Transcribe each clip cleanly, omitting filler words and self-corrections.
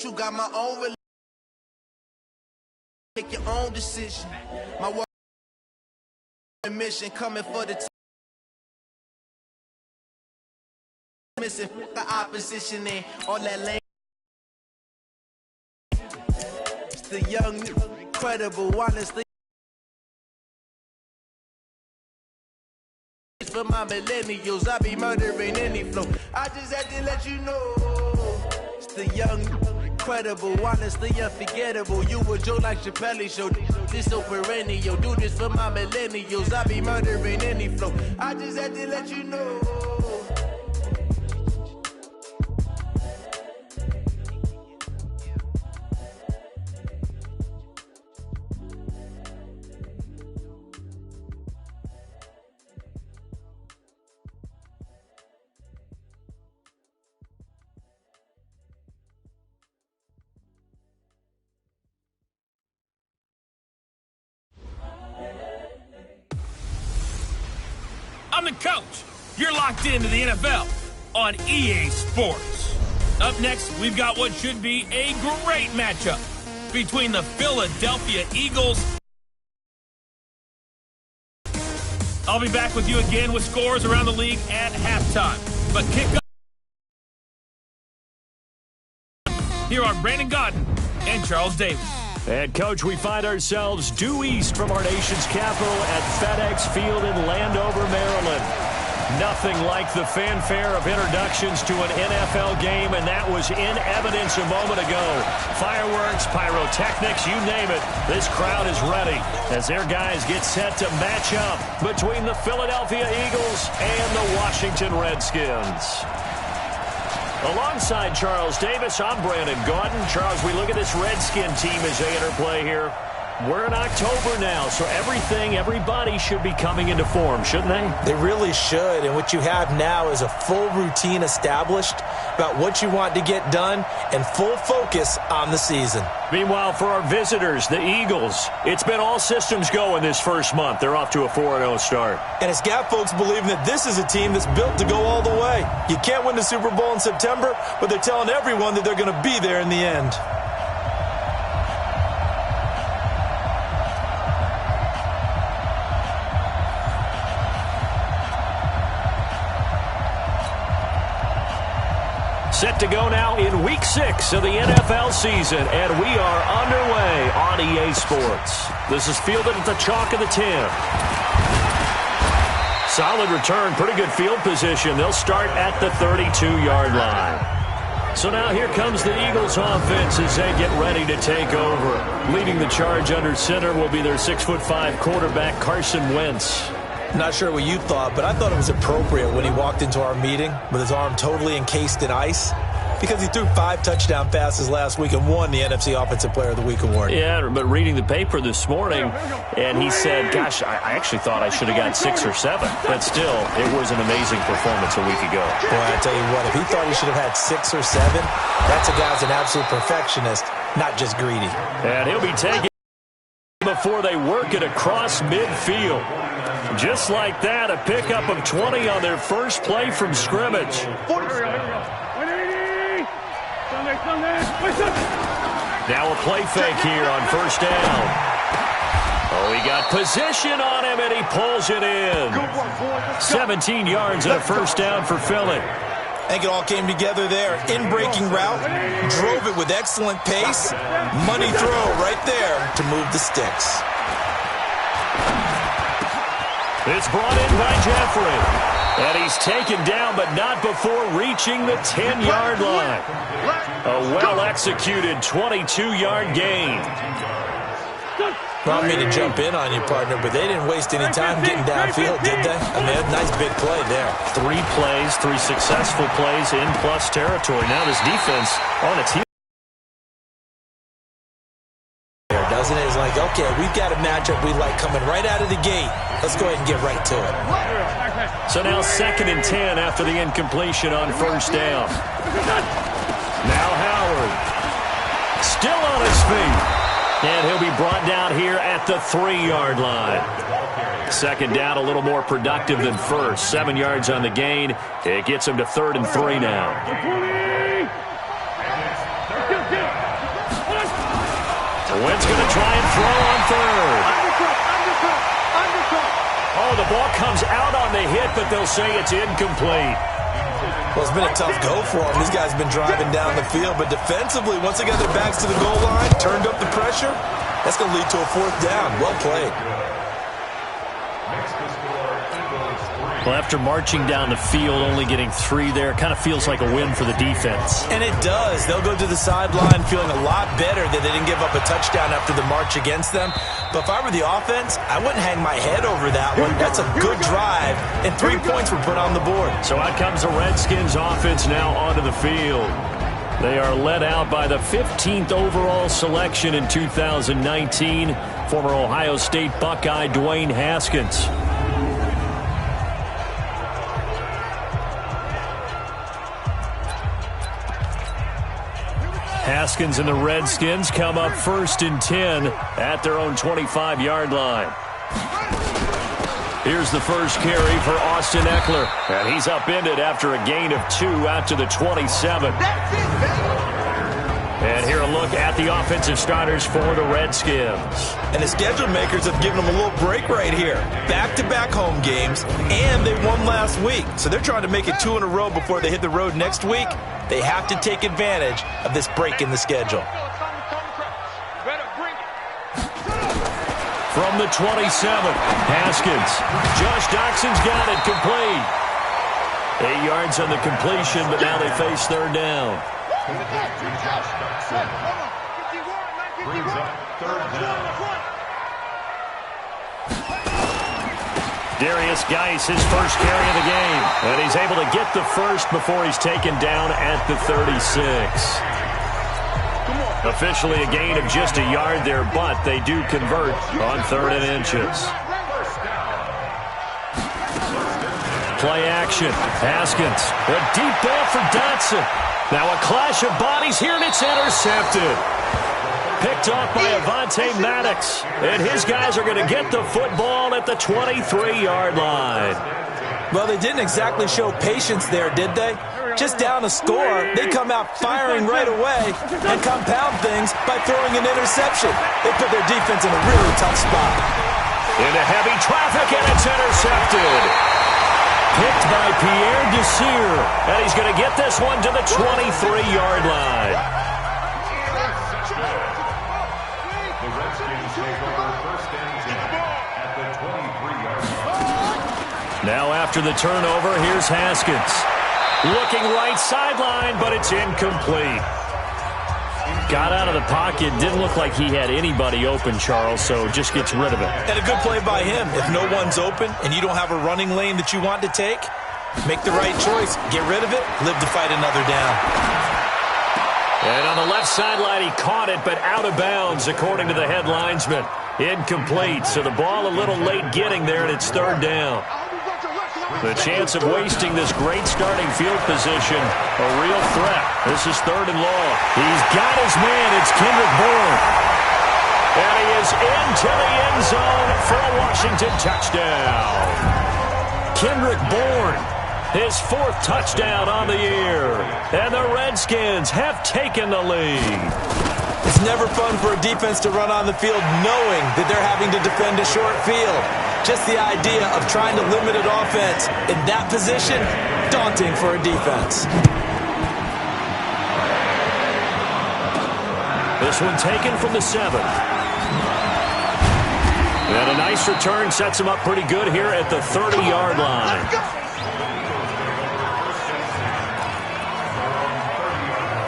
you got my own religion. Make your own decision. My work mission coming for the missing the opposition and all that lame. It's the young, incredible, honestly. For my millennials, I be murdering any flow. I just had to let you know. It's the young, incredible, honestly unforgettable. You a Joe like Chappelle show. This so perennial. Do this for my millennials. I be murdering any flow. I just had to let you know. I'm the coach. You're locked into the NFL on EA Sports. Up next, we've got what should be a great matchup between the Philadelphia Eagles. I'll be back with you again with scores around the league at halftime. But kick off. Here are Brandon Godden and Charles Davis. And, Coach, we find ourselves due east from our nation's capital at FedEx Field in Landover, Maryland. Nothing like the fanfare of introductions to an NFL game, and that was in evidence a moment ago. Fireworks, pyrotechnics, you name it. This crowd is ready as their guys get set to match up between the Philadelphia Eagles and the Washington Redskins. Alongside Charles Davis, I'm Brandon Gaudin. Charles, we look at this Redskin team as they interplay here. We're in October now, so everybody should be coming into form, shouldn't they? They really should, and what you have now is a full routine established about what you want to get done and full focus on the season. Meanwhile, for our visitors, the Eagles, it's been all systems go in this first month. They're off to a 4-0 start. And it's got folks believing that this is a team that's built to go all the way. You can't win the Super Bowl in September, but they're telling everyone that they're going to be there in the end. Set to go now in Week 6 of the NFL season, and we are underway on EA Sports. This is fielded at the chalk of the 10. Solid return, pretty good field position. They'll start at the 32-yard line. So now here comes the Eagles offense as they get ready to take over. Leading the charge under center will be their 6'5" quarterback, Carson Wentz. Not sure what you thought, but I thought it was appropriate when he walked into our meeting with his arm totally encased in ice because he threw 5 touchdown passes last week and won the NFC Offensive Player of the Week award. Yeah, but reading the paper this morning, and he said, gosh, I actually thought I should have got 6 or 7. But still, it was an amazing performance a week ago. Boy, I tell you what, if he thought he should have had 6 or 7, that's a guy's an absolute perfectionist, not just greedy. And he'll be taking before they work it across midfield. Just like that, a pickup of 20 on their first play from scrimmage. Now a play fake here on first down. Oh, he got position on him, and he pulls it in. 17 yards and a first down for Philly. I think it all came together there. In-breaking route, drove it with excellent pace. Money throw right there to move the sticks. It's brought in by Jeffrey. And he's taken down, but not before reaching the 10-yard line. A well-executed 22-yard gain. Well, I mean to jump in on you, partner, but they didn't waste any time getting downfield, did they? I mean, a nice big play there. 3 plays, 3 successful plays in plus territory. Now this defense on its heels. Doesn't it? It's like, okay, we've got a matchup we like coming right out of the gate. Let's go ahead and get right to it. So now 2nd and 10 after the incompletion on first down. Now Howard. Still on his feet. And he'll be brought down here at the 3-yard line. 2nd down, a little more productive than first. 7 yards on the gain. It gets him to 3rd and 3 now. Wynn's going to try and throw on third. Oh, the ball comes out on the hit, but they'll say it's incomplete. Well, it's been a tough go for them. These guys have been driving down the field, but defensively, once they got their backs to the goal line, turned up the pressure, that's going to lead to a fourth down. Well played. Well, after marching down the field, only getting 3 there, it kind of feels like a win for the defense. And it does. They'll go to the sideline feeling a lot better that they didn't give up a touchdown after the march against them. But if I were the offense, I wouldn't hang my head over that one. That's a good drive, and 3 points were put on the board. So out comes the Redskins offense now onto the field. They are led out by the 15th overall selection in 2019, former Ohio State Buckeye Dwayne Haskins. Haskins and the Redskins come up 1st and 10 at their own 25-yard line. Here's the first carry for Austin Eckler, and he's upended after a gain of 2 out to the 27. And here a look at the offensive starters for the Redskins. And the schedule makers have given them a little break right here. Back-to-back home games, and they won last week. So they're trying to make it 2 in a row before they hit the road next week. They have to take advantage of this break in the schedule. From the 27, Haskins. Josh Doxson's got it complete. 8 yards on the completion, but now they face 3rd down. Darius Geis, his first carry of the game. And he's able to get the first before he's taken down at the 36. Officially a gain of just a yard there, but they do convert on 3rd and inches. Play action. Haskins. A deep ball for Dotson. Now a clash of bodies here, and it's intercepted. Picked off by Avonte Maddox. And his guys are going to get the football at the 23-yard line. Well, they didn't exactly show patience there, did they? Just down a score, they come out firing right away and compound things by throwing an interception. They put their defense in a really tough spot. Into heavy traffic, and it's intercepted. Picked by Pierre Desir, and he's going to get this one to the 23-yard line. The Redskins take over 1st and 10 at the 23-yard line. Now after the turnover, here's Haskins. Looking right sideline, but it's incomplete. Got out of the pocket. Didn't look like he had anybody open, Charles, so just gets rid of it. And a good play by him. If no one's open and you don't have a running lane that you want to take, make the right choice. Get rid of it. Live to fight another down. And on the left sideline, he caught it, but out of bounds, according to the head linesman. Incomplete, so the ball a little late getting there, and it's 3rd down. The chance of wasting this great starting field position, a real threat. This is 3rd and long. He's got his man. It's Kendrick Bourne. And he is into the end zone for a Washington touchdown. Kendrick Bourne, his 4th touchdown on the year. And the Redskins have taken the lead. It's never fun for a defense to run on the field knowing that they're having to defend a short field. Just the idea of trying to limit an offense in that position, daunting for a defense. This one taken from the 7. And a nice return sets him up pretty good here at the 30-yard line.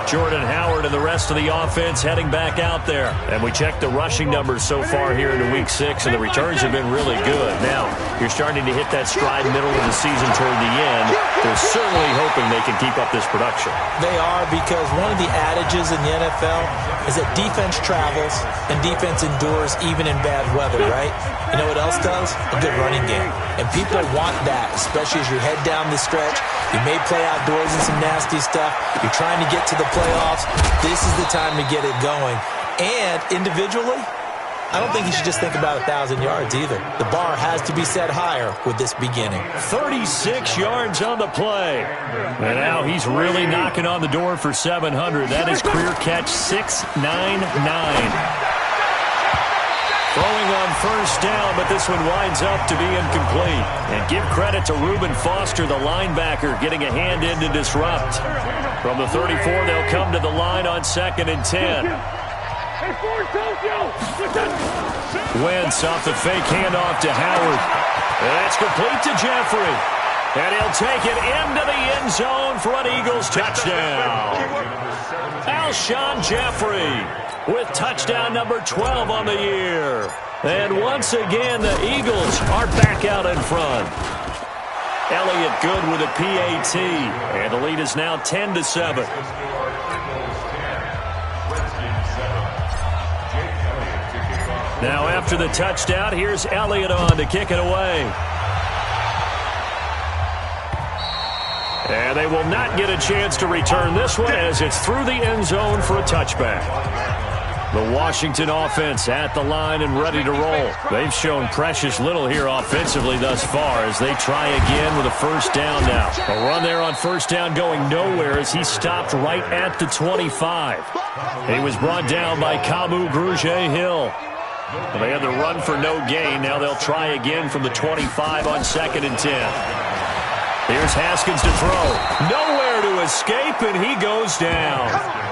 Jordan Howard and the rest of the offense heading back out there. And we checked the rushing numbers so far here into Week 6, and the returns have been really good. Now, you're starting to hit that stride middle of the season toward the end. They're certainly hoping they can keep up this production. They are, because one of the adages in the NFL is that defense travels and defense endures even in bad weather, right? You know what else does? A good running game. And people want that, especially as you head down the stretch. You may play outdoors in some nasty stuff. You're trying to get to the playoffs. This is the time to get it going. And individually, I don't think you should just think about 1,000 yards either. The bar has to be set higher with this beginning. 36 yards on the play. And now he's really knocking on the door for 700. That is career catch 699. Throwing on first down, but this one winds up to be incomplete. And give credit to Reuben Foster, the linebacker, getting a hand in to disrupt. From the 34, they'll come to the line on 2nd and 10. Wentz off the fake handoff to Howard. That's complete to Jeffrey. And he'll take it into the end zone for an Eagles touchdown. Alshon Jeffrey with touchdown number 12 on the year. And once again, the Eagles are back out in front. Elliott good with a PAT. And the lead is now 10-7. Now after the touchdown, here's Elliott on to kick it away. And they will not get a chance to return this one as it's through the end zone for a touchback. The Washington offense at the line and ready to roll. They've shown precious little here offensively thus far as they try again with a first down now. A run there on first down going nowhere as he stopped right at the 25. He was brought down by Kamu Grugier-Hill. Well, they had the run for no gain. Now they'll try again from the 25 on 2nd and 10. Here's Haskins to throw. Nowhere to escape, and he goes down.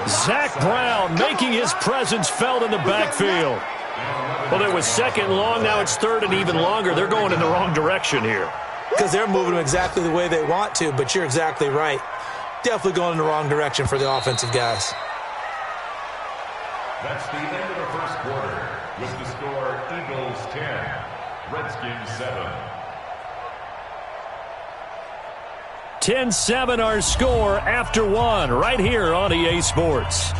Zach Brown making his presence felt in the backfield. Well, it was 2nd and long. Now it's 3rd and even longer. They're going in the wrong direction here. Because they're moving them exactly the way they want to, but you're exactly right. Definitely going in the wrong direction for the offensive guys. That's the end of the first quarter with the score Eagles 10, Redskins 7. 10-7 our score after one right here on EA Sports.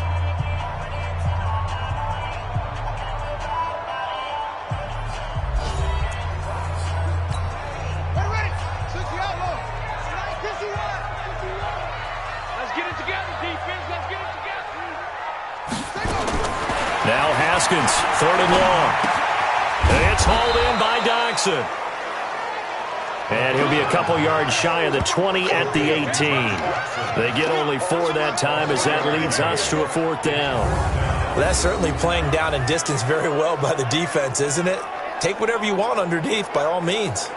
Now Haskins, 3rd and long. It's hauled in by Doxson. And he'll be a couple yards shy of the 20 at the 18. They get only 4 that time as that leads us to a 4th down. Well, that's certainly playing down and distance very well by the defense, isn't it? Take whatever you want underneath by all means.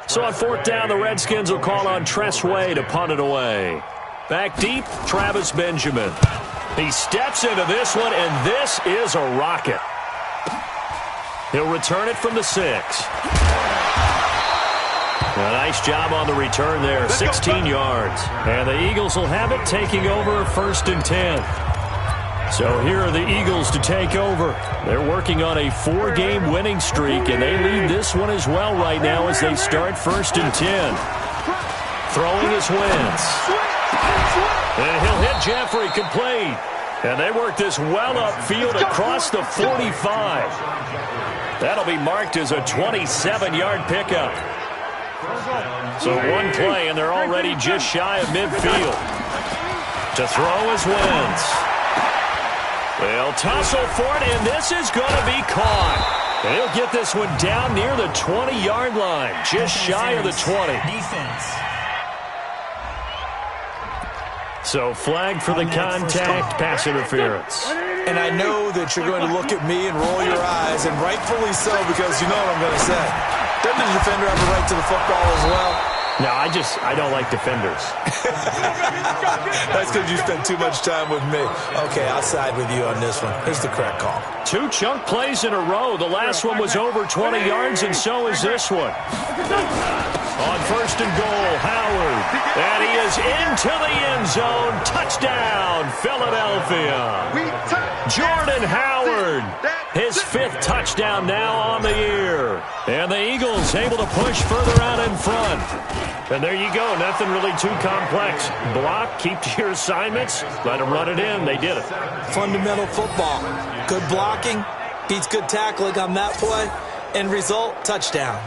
So on 4th down, the Redskins will call on Tress Way to punt it away. Back deep, Travis Benjamin. He steps into this one, and this is a rocket. He'll return it from the 6. A nice job on the return there, 16 yards. And the Eagles will have it taking over 1st and 10. So here are the Eagles to take over. They're working on a 4-game winning streak, and they lead this one as well right now as they start 1st and 10. Throwing is Wentz. And he'll hit Jeffrey complete. And they work this well upfield across the 45. That'll be marked as a 27-yard pickup. So one play, and they're already just shy of midfield. To throw is Wentz. They'll tussle for it, and this is going to be caught. And he'll get this one down near the 20-yard line, just shy of the 20. Defense. So flag for the contact, pass interference. And I know that you're going to look at me and roll your eyes, and rightfully so, because you know what I'm going to say. Doesn't the defender have a right to the football as well? No, I don't like defenders. That's because you spend too much time with me. Okay, I'll side with you on this one. Here's the correct call. 2 chunk plays in a row. The last one was over 20 yards, and so is this one. On 1st and goal, Howard. And he is into the end zone. Touchdown, Philadelphia. Jordan Howard. His 5th touchdown now on the year. And the Eagles able to push further out in front. And there you go. Nothing really too complex. Block, keep to your assignments, let them run it in. They did it. Fundamental football. Good blocking beats good tackling on that play. End result, touchdown.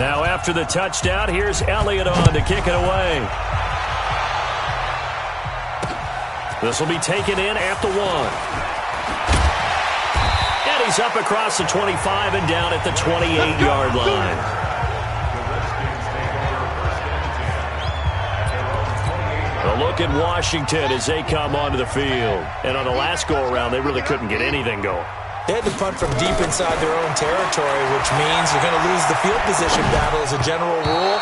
Now after the touchdown, here's Elliott on to kick it away. This will be taken in at the 1. And he's up across the 25 and down at the 28-yard line. A look at Washington as they come onto the field. And on the last go-around, they really couldn't get anything going. They had to punt from deep inside their own territory, which means you're going to lose the field position battle as a general rule.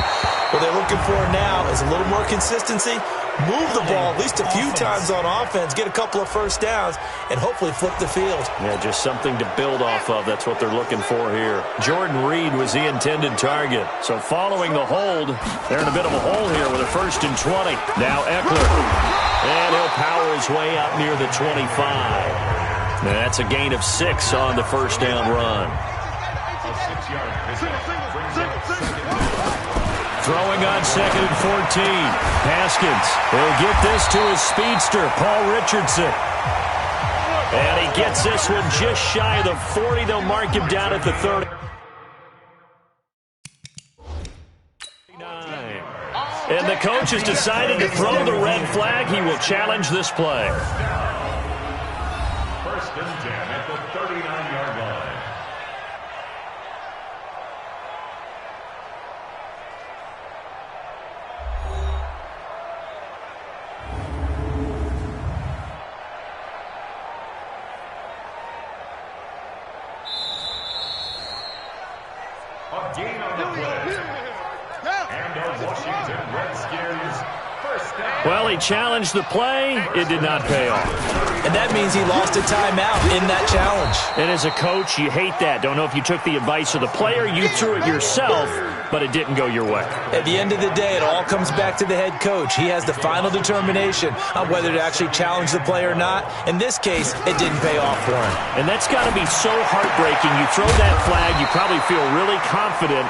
What they're looking for now is a little more consistency, move the ball at least a few times on offense, get a couple of first downs, and hopefully flip the field. Yeah, just something to build off of. That's what they're looking for here. Jordan Reed was the intended target. So following the hold, they're in a bit of a hole here with a 1st and 20. Now Eckler. And he'll power his way out near the 25. Now that's a gain of 6 on the first down run. Throwing on 2nd and 14. Haskins will get this to his speedster, Paul Richardson. And he gets this one just shy of the 40. They'll mark him down at the 30. And the coach has decided to throw the red flag. He will challenge this play. 1st and 10 at the 39-yard line. A gain on the play. And a Washington Redskins first down. Well, he challenged the play. It did not pay off. And that means he lost a timeout in that challenge. And as a coach, you hate that. Don't know if you took the advice of the player, you threw it yourself, but it didn't go your way. At the end of the day, it all comes back to the head coach. He has the final determination on whether to actually challenge the play or not. In this case, it didn't pay off for him. And that's got to be so heartbreaking. You throw that flag, you probably feel really confident,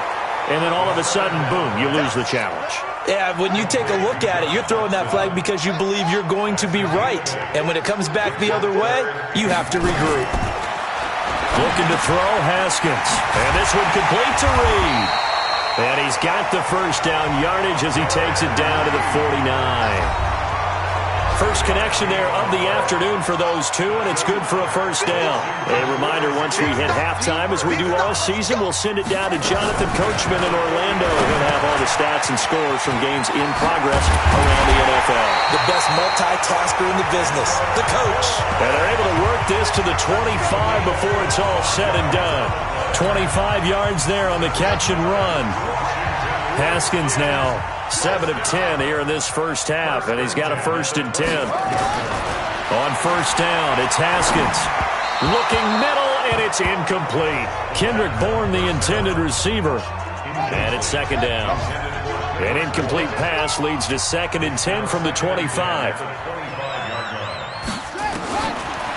and then all of a sudden, boom, you lose the challenge. Yeah, when you take a look at it, you're throwing that flag because you believe you're going to be right. And when it comes back the other way, you have to regroup. Looking to throw, Haskins. And this one complete to Reed. And he's got the first down yardage as he takes it down to the 49. First connection there of the afternoon for those two, and it's good for a first down. A reminder, once we hit halftime, as we do all season, we'll send it down to Jonathan Coachman in Orlando. He'll have all the stats and scores from games in progress around the NFL. The best multitasker in the business, the coach. And they're able to work this to the 25 before it's all said and done. 25 yards there on the catch and run. Haskins now 7 of 10 here in this first half, and he's got a 1st and 10. On first down, it's Haskins. Looking middle, and it's incomplete. Kendrick Bourne, the intended receiver. And it's 2nd down. An incomplete pass leads to 2nd and 10 from the 25.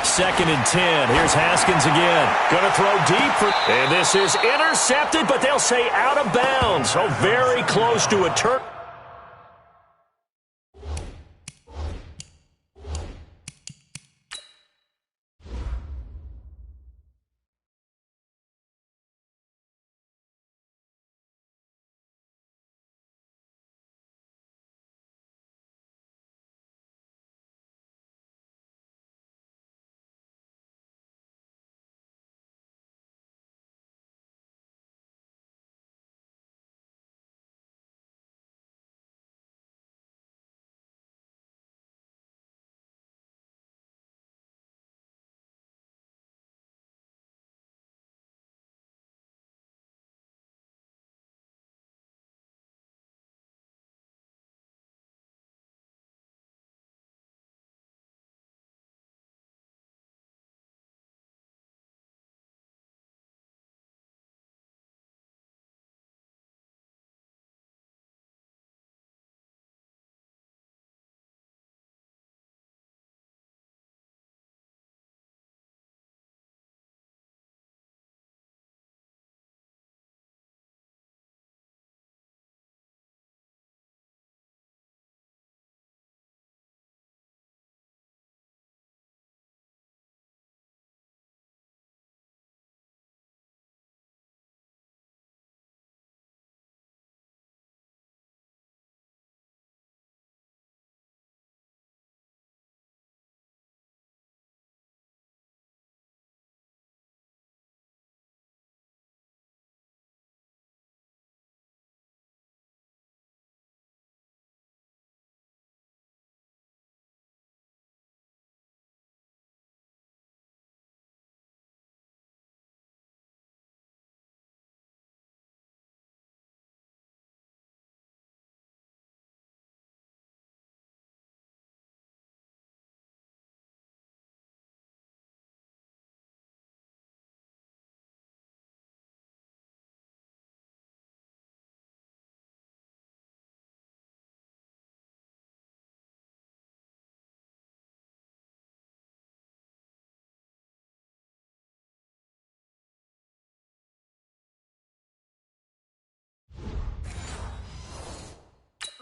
2nd and 10. Here's Haskins again. Going to throw deep. And this is intercepted, but they'll say out of bounds. So very close to a turn.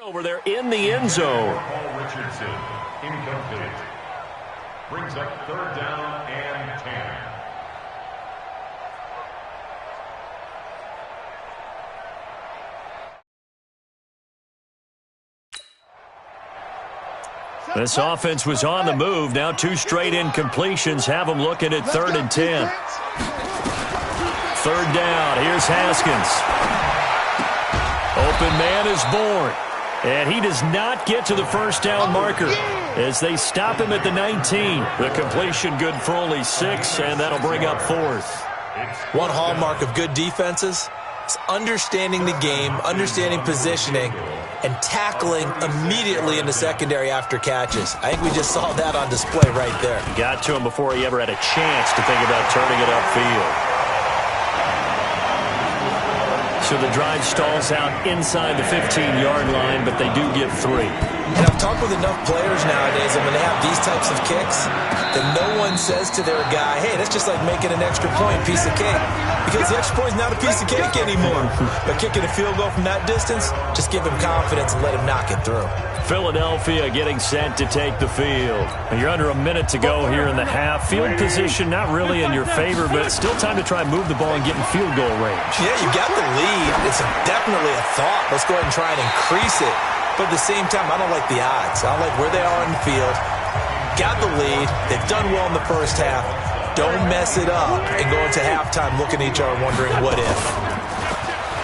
Over there in the end zone. Paul Richardson, incomplete. Brings up 3rd down and 10. This offense was on the move. Now 2 straight incompletions have them looking at 3rd and 10. 3rd down. Here's Haskins. Open man is born. And he does not get to the first down marker as they stop him at the 19. The completion good for only 6, and that'll bring up 4th. One hallmark of good defenses is understanding the game, understanding positioning, and tackling immediately in the secondary after catches. I think we just saw that on display right there. Got to him before he ever had a chance to think about turning it upfield. So the drive stalls out inside the 15-yard line, but they do get 3. And I've talked with enough players nowadays, and when they have these types of kicks, then no one says to their guy, hey, that's just like making an extra point piece of cake. Because the extra point is not a piece of cake anymore. But kicking a field goal from that distance, just give him confidence and let him knock it through. Philadelphia getting set to take the field. You're under a minute to go here in the half. Field position not really in your favor, but it's still time to try and move the ball and get in field goal range. Yeah, you got the lead. It's definitely a thought. Let's go ahead and try and increase it. But at the same time, I don't like the odds. I don't like where they are in the field. Got the lead. They've done well in the first half. Don't mess it up and go into halftime looking at each other wondering what if.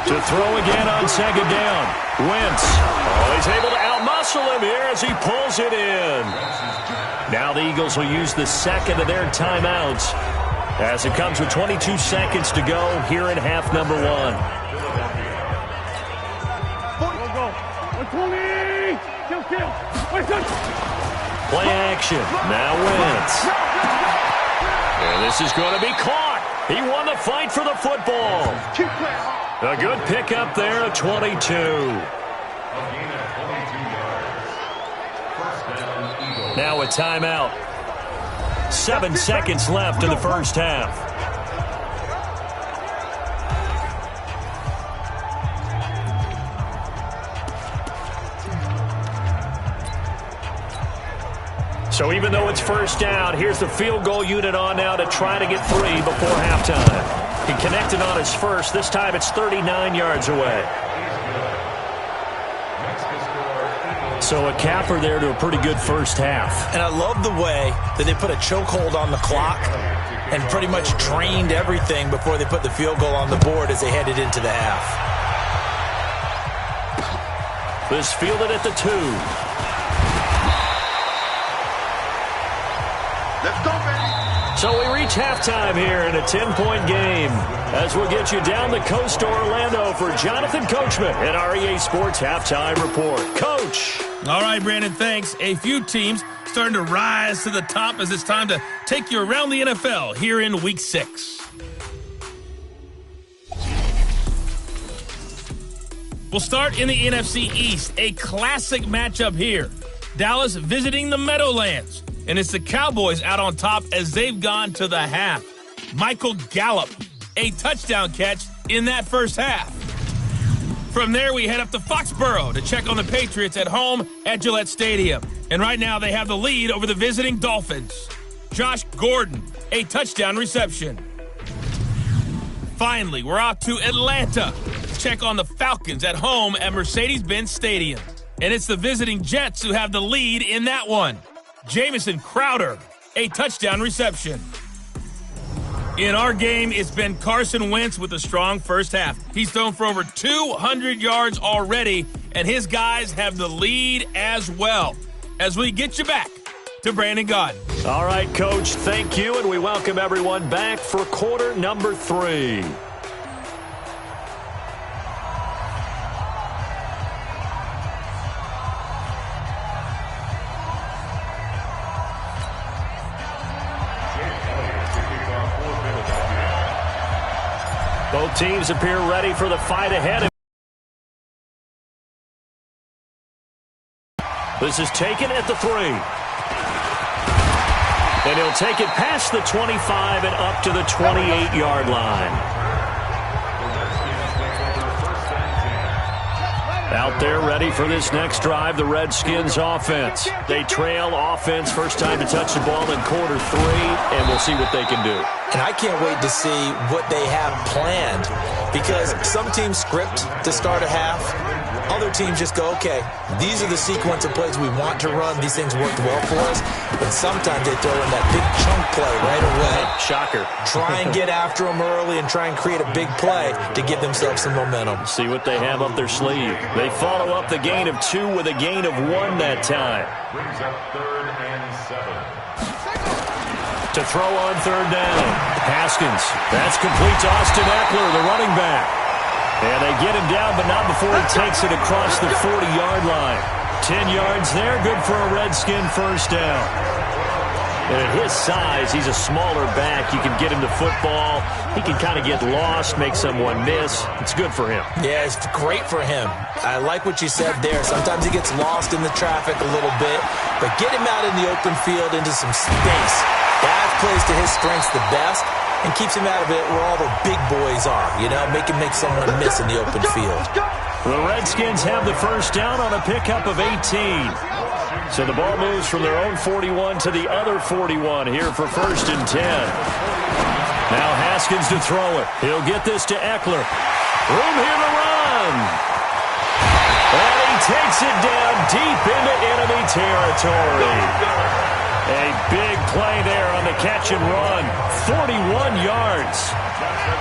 To throw again on 2nd down. Wentz. Oh, he's able to outmuscle him here as he pulls it in. Now the Eagles will use the second of their timeouts as it comes with 22 seconds to go here in half number 1. Play action. Now Wentz. And this is going to be caught. He won the fight for the football. A good pickup there at 22. Now a timeout. 7 seconds left in the first half. So even though it's first down, here's the field goal unit on now to try to get 3 before halftime. He connected on his first. This time it's 39 yards away. So a capper there to a pretty good first half. And I love the way that they put a chokehold on the clock and pretty much drained everything before they put the field goal on the board as they headed into the half. This fielded at the 2. Let's go, baby. So we reach halftime here in a 10-point game as we'll get you down the coast to Orlando for Jonathan Coachman at our EA Sports Halftime Report. Coach. All right, Brandon, thanks. A few teams starting to rise to the top as it's time to take you around the NFL here in Week 6. We'll start in the NFC East, a classic matchup here. Dallas visiting the Meadowlands. And it's the Cowboys out on top as they've gone to the half. Michael Gallup, a touchdown catch in that first half. From there, we head up to Foxborough to check on the Patriots at home at Gillette Stadium. And right now, they have the lead over the visiting Dolphins. Josh Gordon, a touchdown reception. Finally, we're off to Atlanta to check on the Falcons at home at Mercedes-Benz Stadium. And it's the visiting Jets who have the lead in that one. Jamison Crowder, a touchdown reception. In our game, it's been Carson Wentz with a strong first half. He's thrown for over 200 yards already, and his guys have the lead as well. As we get you back to Brandon Gaudin. All right, Coach, thank you, and we welcome everyone back for quarter number 3. Both teams appear ready for the fight ahead. This is taken at the 3. And he'll take it past the 25 and up to the 28-yard line. Out there ready for this next drive, the Redskins offense. They trail offense, first time to touch the ball in quarter 3, and we'll see what they can do. And I can't wait to see what they have planned, because some teams script to start a half. Other teams just go, okay, these are the sequence of plays we want to run. These things worked well for us. But sometimes they throw in that big chunk play right away. Shocker. Try and get after them early and try and create a big play to give themselves some momentum. See what they have up their sleeve. They follow up the gain of 2 with a gain of 1 that time. Brings up 3rd and 7. To throw on 3rd down. Haskins. That's complete to Austin Eckler, the running back. And they get him down, but not before he takes it across the 40-yard line. 10 yards there, good for a Redskin first down. And at his size, he's a smaller back. You can get him to football. He can kind of get lost, make someone miss. It's good for him. Yeah, it's great for him. I like what you said there. Sometimes he gets lost in the traffic a little bit, but get him out in the open field into some space. That plays to his strengths the best and keeps him out of it where all the big boys are, you know, make him make someone miss in the open field. The Redskins have the first down on a pickup of 18. So the ball moves from their own 41 to the other 41 here for 1st and 10. Now Haskins to throw it. He'll get this to Eckler. Room here to run. And he takes it down deep into enemy territory. A big play there on the catch and run. 41 yards.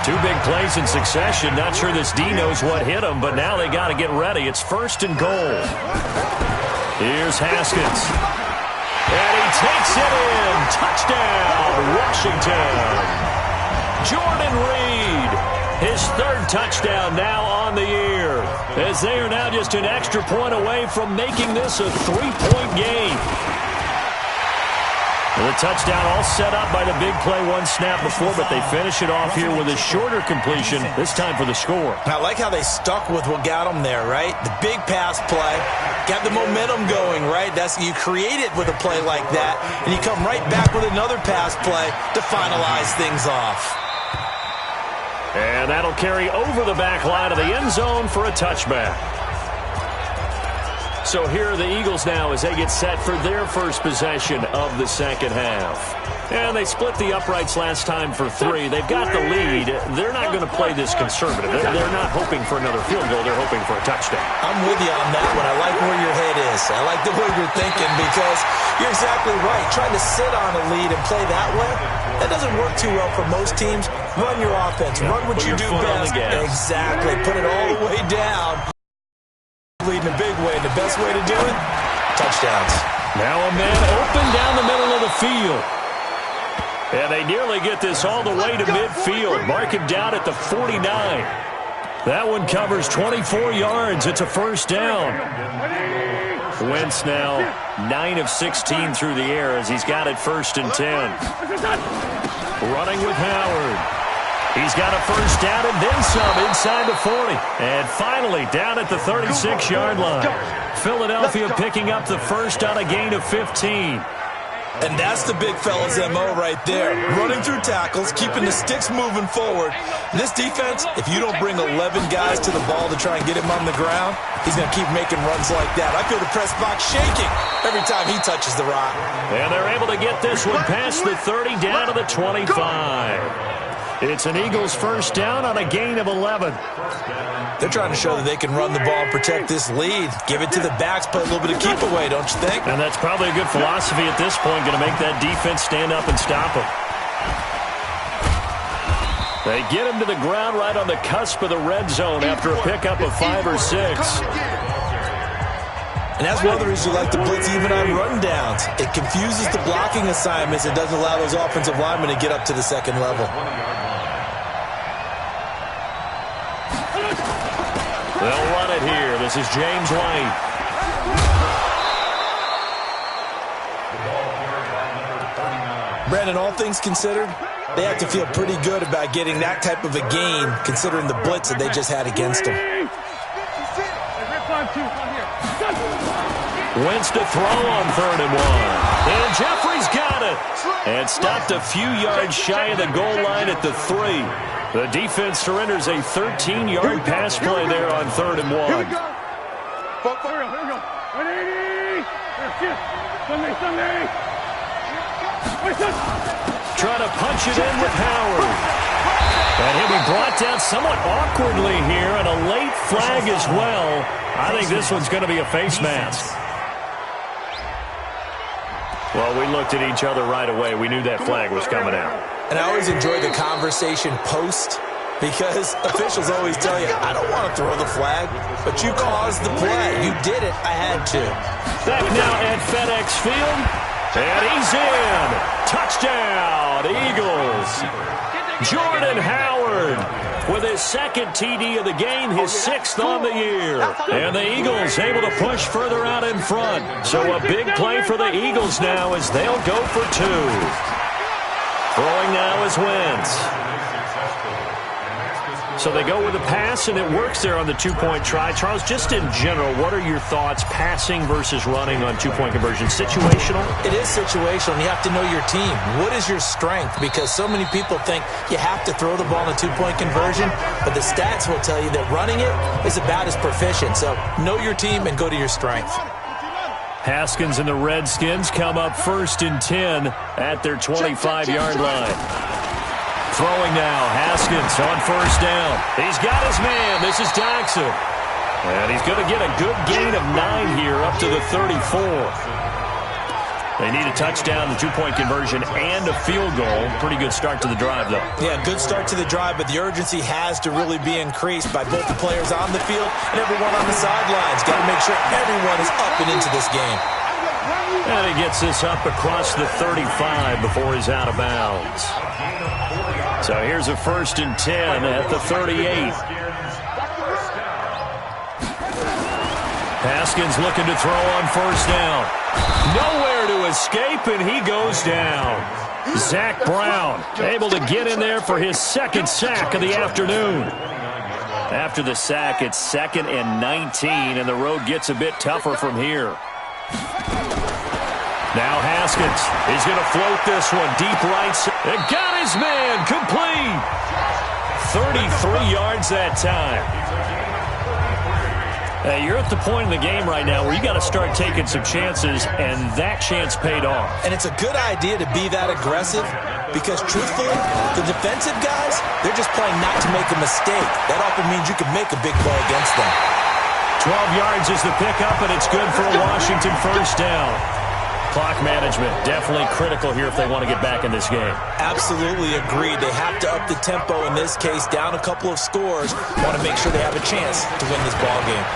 2 big plays in succession. Not sure this D knows what hit him, but now they got to get ready. It's 1st and goal. Here's Haskins. And he takes it in. Touchdown, Washington. Jordan Reed. His 3rd touchdown now on the year. As they are now just an extra point away from making this a 3-point game. The touchdown all set up by the big play 1 snap before, but they finish it off here with a shorter completion, this time for the score. I like how they stuck with what got them there, right? The big pass play, got the momentum going, right? You create it with a play like that, and you come right back with another pass play to finalize things off. And that'll carry over the back line of the end zone for a touchback. So here are the Eagles now as they get set for their first possession of the second half. And they split the uprights last time for 3. They've got the lead. They're not going to play this conservative. They're not hoping for another field goal. They're hoping for a touchdown. I'm with you on that one. I like where your head is. I like the way you're thinking because you're exactly right. Trying to sit on a lead and play that way, that doesn't work too well for most teams. Run your offense. Run what you do best. Exactly. Put it all the way down. Lead in a big way. The best way to do it, touchdowns. Now a man open down the middle of the field. And they nearly get this all the way to midfield. Mark him down at the 49. That one covers 24 yards. It's a first down. Wentz now 9 of 16 through the air as he's got it 1st and 10. Running with Howard. He's got a first down and then some inside the 40. And finally down at the 36-yard line. Philadelphia picking up the first on a gain of 15. And that's the big fella's MO right there. Running through tackles, keeping the sticks moving forward. This defense, if you don't bring 11 guys to the ball to try and get him on the ground, he's going to keep making runs like that. I feel the press box shaking every time he touches the rock. And they're able to get this one past the 30 down to the 25. It's an Eagles first down on a gain of 11. They're trying to show that they can run the ball and protect this lead. Give it to the backs, play a little bit of keep away, don't you think? And that's probably a good philosophy at this point, going to make that defense stand up and stop them. They get him to the ground right on the cusp of the red zone after a pickup of 5 or 6. And that's one of the reasons you like to blitz even on run downs. It confuses the blocking assignments. It doesn't allow those offensive linemen to get up to the second level. They'll run it here. This is James White. Brandon, all things considered, they have to feel pretty good about getting that type of a gain considering the blitz that they just had against them. Wentz to throw on 3rd and 1. And Jeffrey's got it. And stopped a few yards shy of the goal line at the 3. The defense surrenders a 13-yard pass play there on 3rd and 1. Here we go. 180. Sunday. Trying to punch it in with Howard. And he'll be brought down somewhat awkwardly here, and a late flag as well. I think this one's going to be a face mask. Well, we looked at each other right away. We knew that flag was coming out. And I always enjoy the conversation post, because officials always tell you, I don't want to throw the flag, but you caused the play. You did it. I had to. Back now at FedEx Field, and he's in. Touchdown, Eagles. Jordan Howard with his second TD of the game, his sixth on the year. And the Eagles able to push further out in front. So a big play for the Eagles now as they'll go for two. Throwing now is Wentz. So they go with a pass, and it works there on the two-point try. Charles, just in general, what are your thoughts passing versus running on two-point conversion? Situational? It is situational, and you have to know your team. What is your strength? Because so many people think you have to throw the ball in a two-point conversion, but the stats will tell you that running it is about as proficient. So know your team and go to your strength. Haskins and the Redskins come up 1st and 10 at their 25-yard line. Throwing now, Haskins on 1st down. He's got his man. This is Jackson. And he's going to get a good gain of 9 here up to the 34. They need a touchdown, the two-point conversion, and a field goal. Pretty good start to the drive, though. Yeah, good start to the drive, but the urgency has to really be increased by both the players on the field and everyone on the sidelines. Got to make sure everyone is up and into this game. And he gets this up across the 35 before he's out of bounds. So here's a 1st and 10 at the 38. Haskins looking to throw on 1st down. Nowhere to escape, and he goes down. Zach Brown able to get in there for his second sack of the afternoon. After the sack, it's 2nd and 19, and the road gets a bit tougher from here. Now Haskins, he's going to float this one deep right. And got his man, complete. 33 yards that time. Hey, you're at the point in the game right now where you got to start taking some chances, and that chance paid off. And it's a good idea to be that aggressive because, truthfully, the defensive guys, they're just playing not to make a mistake. That often means you can make a big play against them. 12 yards is the pickup, and it's good for a Washington 1st down. Clock management definitely critical here if they want to get back in this game. Absolutely agreed. They have to up the tempo in this case, down a couple of scores. Want to make sure they have a chance to win this ball game.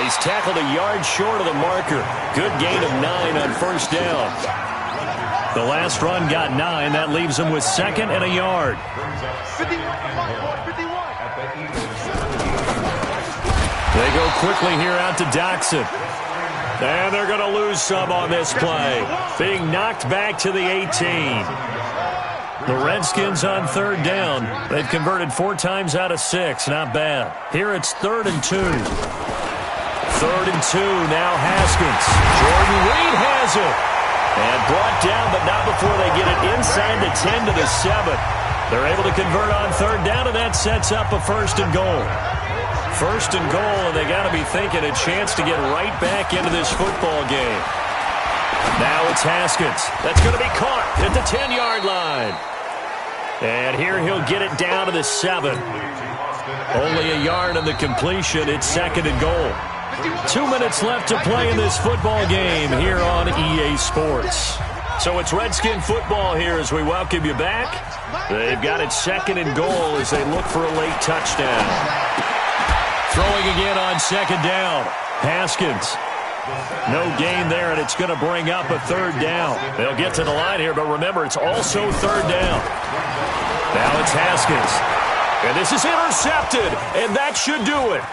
He's tackled a yard short of the marker. Good gain of 9 on 1st down. The last run got 9. That leaves him with 2nd and a yard. 51. They go quickly here out to Jackson. And they're going to lose some on this play. Being knocked back to the 18. The Redskins on 3rd down. They've converted 4 times out of 6. Not bad. Here it's 3rd and 2. 3rd and 2. Now Haskins. Jordan Reed has it. And brought down, but not before they get it inside the 10 to the 7. They're able to convert on 3rd down, and that sets up a 1st and goal. 1st and goal, and they got to be thinking a chance to get right back into this football game. Now it's Haskins. That's going to be caught at the 10-yard line. And here he'll get it down to the 7. Only a yard on the completion. It's 2nd and goal. 2 minutes left to play in this football game here on EA Sports. So it's Redskin football here as we welcome you back. They've got it 2nd and goal as they look for a late touchdown. Throwing again on 2nd down. Haskins. No gain there, and it's going to bring up a 3rd down. They'll get to the line here, but remember, it's also 3rd down. Now it's Haskins. And this is intercepted, and that should do it.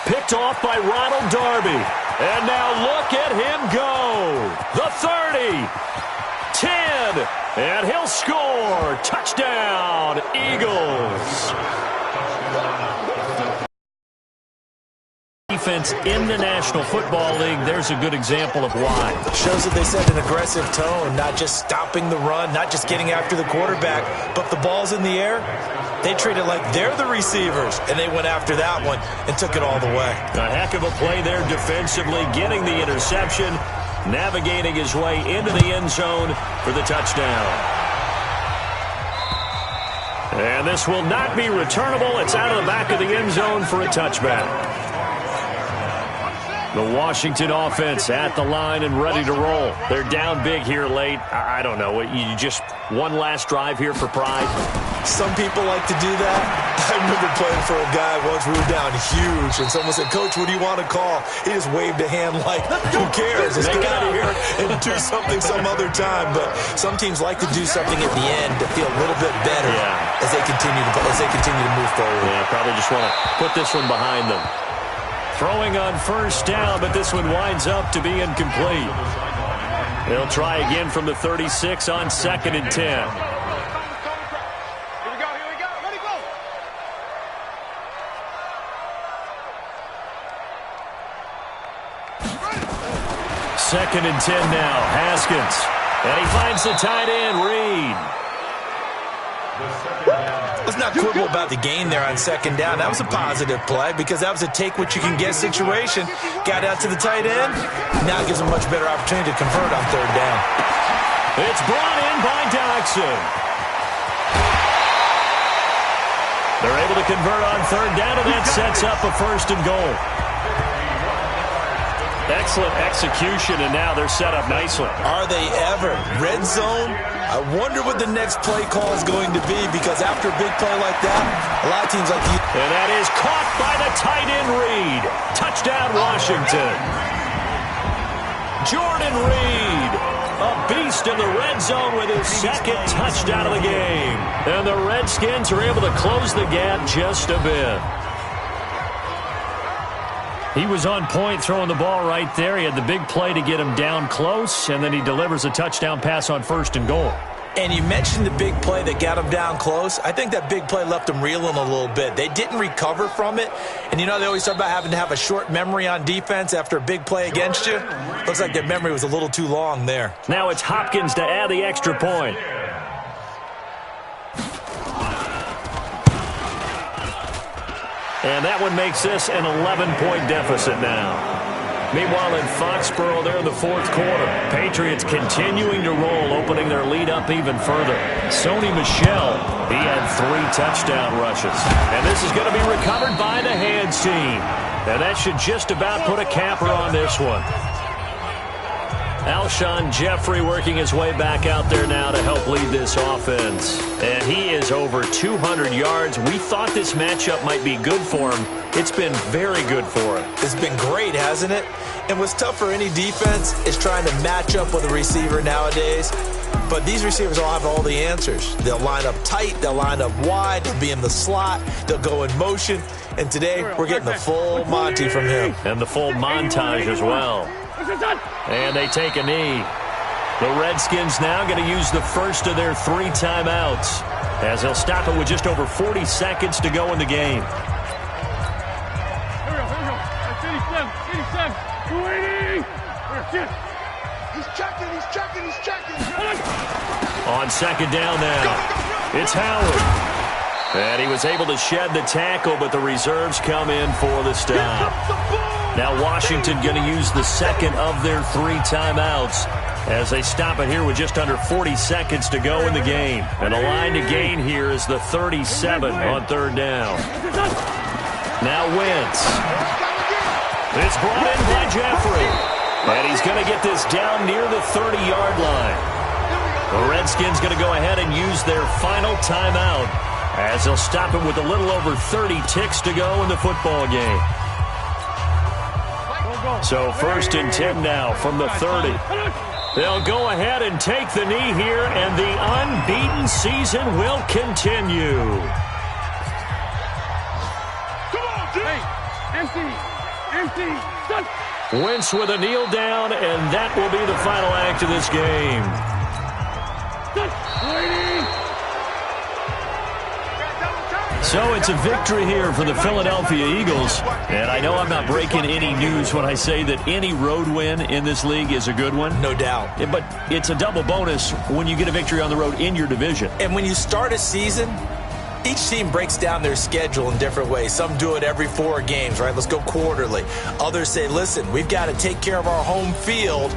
Picked off by Ronald Darby. And now look at him go. The 30. 10. And he'll score. Touchdown, Eagles. Defense in the National Football League, there's a good example of why. Shows that they set an aggressive tone, not just stopping the run, not just getting after the quarterback, but if the ball's in the air, They treat it like they're the receivers, and they went after that one and took it all the way. A heck of a play there defensively, getting the interception, navigating his way into the end zone for the touchdown. And this will not be returnable. It's out of the back of the end zone for a touchback. The Washington offense at the line and ready to roll. They're down big here late. I don't know. You just one last drive here for pride? Some people like to do that. I remember playing for a guy once. We were down huge, and someone said, "Coach, what do you want to call?" He just waved a hand like, who cares? Let's get out of here and do something some other time. But some teams like to do something at the end to feel a little bit better as they continue to move forward. Yeah, probably just want to put this one behind them. Throwing on first down, but this one winds up to be incomplete. They'll try again from the 36 on 2nd and 10. Here we go, ready, go! 2nd and 10 now, Haskins. And he finds the tight end, Reed. Let's not quibble about the gain there on 2nd down. That was a positive play because that was a take-what-you-can-get situation. Got out to the tight end. Now it gives them a much better opportunity to convert on 3rd down. It's brought in by Doxson. They're able to convert on 3rd down, and that sets up a 1st and goal. Excellent execution, and now they're set up nicely. Are they ever? Red zone? I wonder what the next play call is going to be, because after a big play like that, a lot of teams like you. And that is caught by the tight end, Reed. Touchdown, Washington. Jordan Reed, a beast in the red zone with his 2nd touchdown of the game. And the Redskins are able to close the gap just a bit. He was on point throwing the ball right there. He had the big play to get him down close, and then he delivers a touchdown pass on 1st and goal. And you mentioned the big play that got him down close. I think that big play left him reeling a little bit. They didn't recover from it. And you know they always talk about having to have a short memory on defense after a big play against you. Looks like their memory was a little too long there. Now it's Hopkins to add the extra point. And that one makes this an 11-point deficit now. Meanwhile, in Foxborough, they're in the 4th quarter. Patriots continuing to roll, opening their lead up even further. Sony Michel, he had 3 touchdown rushes. And this is going to be recovered by the Hands team. And that should just about put a capper on this one. Alshon Jeffrey working his way back out there now to help lead this offense. And he is over 200 yards. We thought this matchup might be good for him. It's been very good for him. It's been great, hasn't it? And what's tough for any defense is trying to match up with a receiver nowadays. But these receivers all have all the answers. They'll line up tight. They'll line up wide. They'll be in the slot. They'll go in motion. And today, we're getting the full Monty from him. And the full montage as well. And they take a knee. The Redskins now going to use the first of their 3 timeouts, as they'll stop it with just over 40 seconds to go in the game. Here we go. That's 87. 280. He's checking. On 2nd down now, it's Howard. And he was able to shed the tackle, but the reserves come in for the stop. Now Washington going to use the 2nd of their 3 timeouts as they stop it here with just under 40 seconds to go in the game. And the line to gain here is the 37 on 3rd down. Now Wentz. It's brought in by Jeffrey. And he's going to get this down near the 30-yard line. The Redskins going to go ahead and use their final timeout as they'll stop it with a little over 30 ticks to go in the football game. So 1st and 10 now from the 30. They'll go ahead and take the knee here, and the unbeaten season will continue. Come on, dude. Empty. Stop. Wentz with a kneel down, and that will be the final act of this game. So it's a victory here for the Philadelphia Eagles. And I know I'm not breaking any news when I say that any road win in this league is a good one. No doubt. But it's a double bonus when you get a victory on the road in your division. And when you start a season Each team breaks down their schedule in different ways. Some do it every 4 games, right? Let's go quarterly. Others say, listen, we've got to take care of our home field.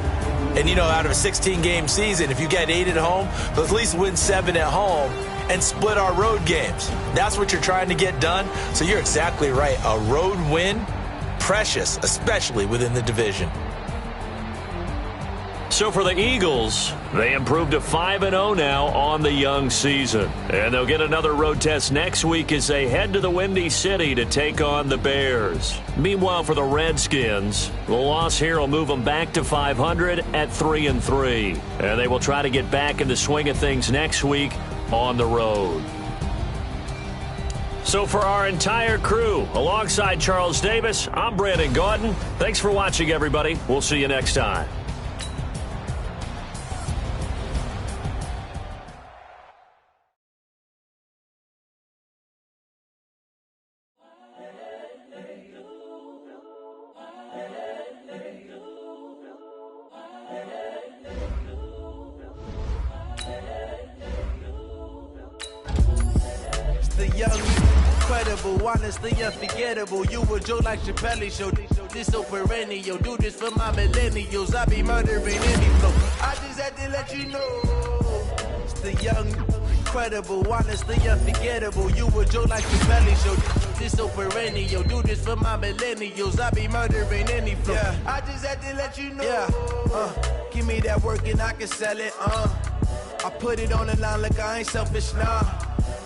And, out of a 16-game season, if you get 8 at home, let's at least win 7 at home and split our road games. That's what you're trying to get done. So you're exactly right. A road win, precious, especially within the division. So for the Eagles, they improved to 5-0 now on the young season. And they'll get another road test next week as they head to the Windy City to take on the Bears. Meanwhile, for the Redskins, the loss here will move them back to 500 at 3-3. And they will try to get back in the swing of things next week on the road. So for our entire crew, alongside Charles Davis, I'm Brandon Gaudin. Thanks for watching, everybody. We'll see you next time. The young, incredible, honestly unforgettable. You a Joe like Chappelle show. This so perennial. Do this for my millennials. I be murdering any flow. I just had to let you know. It's the young, incredible, honestly unforgettable. You a Joe like Chappelle show. This so perennial. Do this for my millennials. I be murdering any flow. Yeah. I just had to let you know. Yeah. Give me that work and I can sell it. I put it on the line like I ain't selfish, nah.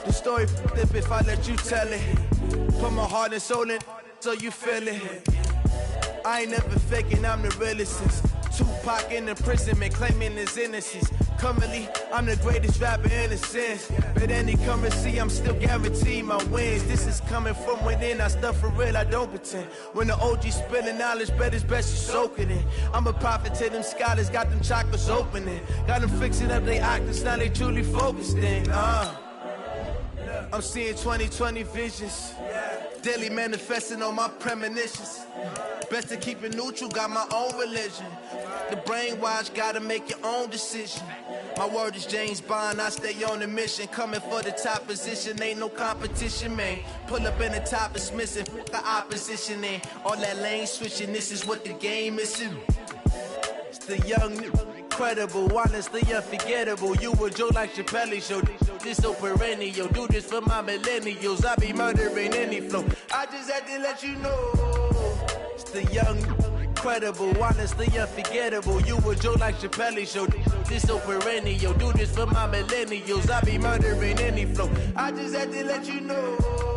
The story flip if I let you tell it. Put my heart and soul in so you feel it. I ain't never faking, I'm the realest since Tupac in imprisonment, claiming his innocence. Currently, I'm the greatest rapper in a sense. But any currency, I'm still guaranteed my wins. This is coming from within, I stuff for real, I don't pretend. When the OG spilling knowledge, bet it's best you soak it in. I'm a prophet to them scholars, got them chakras opening. Got them fixing up their octaves, now they truly focused in. I'm seeing 2020 visions. Daily manifesting on my premonitions. Best to keep it neutral, got my own religion. The brainwash, gotta make your own decision. My word is James Bond, I stay on the mission. Coming for the top position, ain't no competition, man. Pull up in the top, it's missing, the opposition in. All that lane switching, this is what the game is. It's the young, incredible, honestly unforgettable. You a Joe like Chappelle show. This so perennial. Do this for my millennials. I be murdering any flow. I just had to let you know. It's the young, incredible, honestly unforgettable. You a Joe like Chappelle show. This so perennial. Do this for my millennials. I be murdering any flow. I just had to let you know.